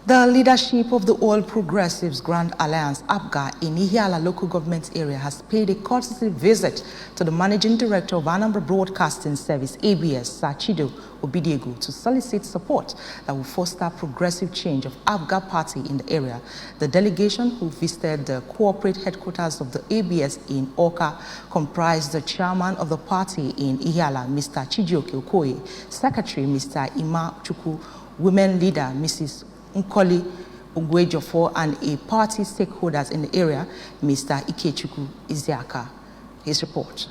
The leadership of the All Progressives Grand Alliance, APGA, in Ihiala local government area has paid a courtesy visit to the Managing Director of Anambra Broadcasting Service, ABS, Sachido Obidiegwu, to solicit support that will foster progressive change of APGA party in the area. The delegation, who visited the corporate headquarters of the ABS in Awka, comprised the chairman of the party in Ihiala, Mr. Chijioke Okoye, Secretary Mr. Ima Chukwu, women leader Mrs. Nkoli Ogwejofo, and a party stakeholders in the area, Mr. Ikechukwu Ihiala. His report.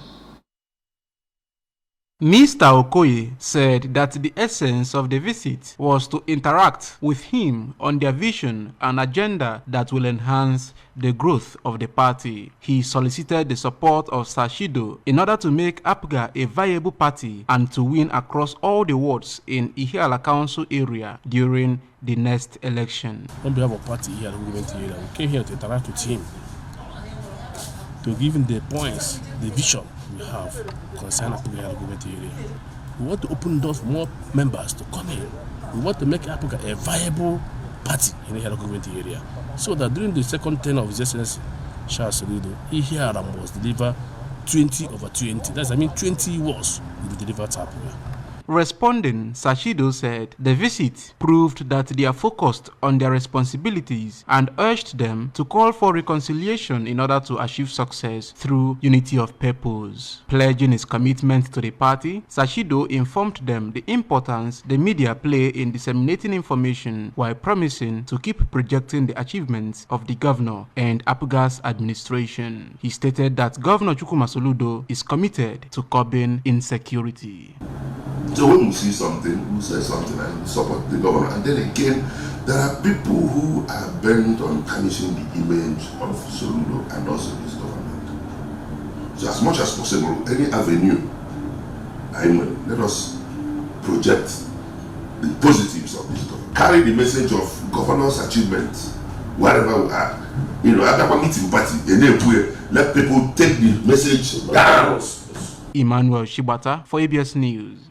Mr. Okoye said that the essence of the visit was to interact with him on their vision and agenda that will enhance the growth of the party. He solicited the support of Sachido in order to make APGA a viable party and to win across all the wards in Ihiala Council area during the next election. On behalf of party here, we came here to interact with him, to give him the points, the vision we have concerning APGA government area. We want to open doors for more members to come in. We want to make APGA a viable party in the government area, so that during the second term of His Excellency Charles Soludo, Ihiala must deliver 20/20. That's 20 wards will be delivered to APGA. Responding, Sachido said the visit proved that they are focused on their responsibilities and urged them to call for reconciliation in order to achieve success through unity of purpose. Pledging his commitment to the party, Sachido informed them the importance the media play in disseminating information while promising to keep projecting the achievements of the governor and APGA's administration. He stated that Governor Chukwuma Soludo is committed to curbing insecurity. So when we see something, we say something and we support the government. And then again, there are people who are bent on tarnishing the image of Soludo and also his government. So as much as possible, any avenue, let us project the positives of this government. Carry the message of governor's achievements wherever we are. At our meeting party, let people take the message down. Emmanuel Shibata for ABS News.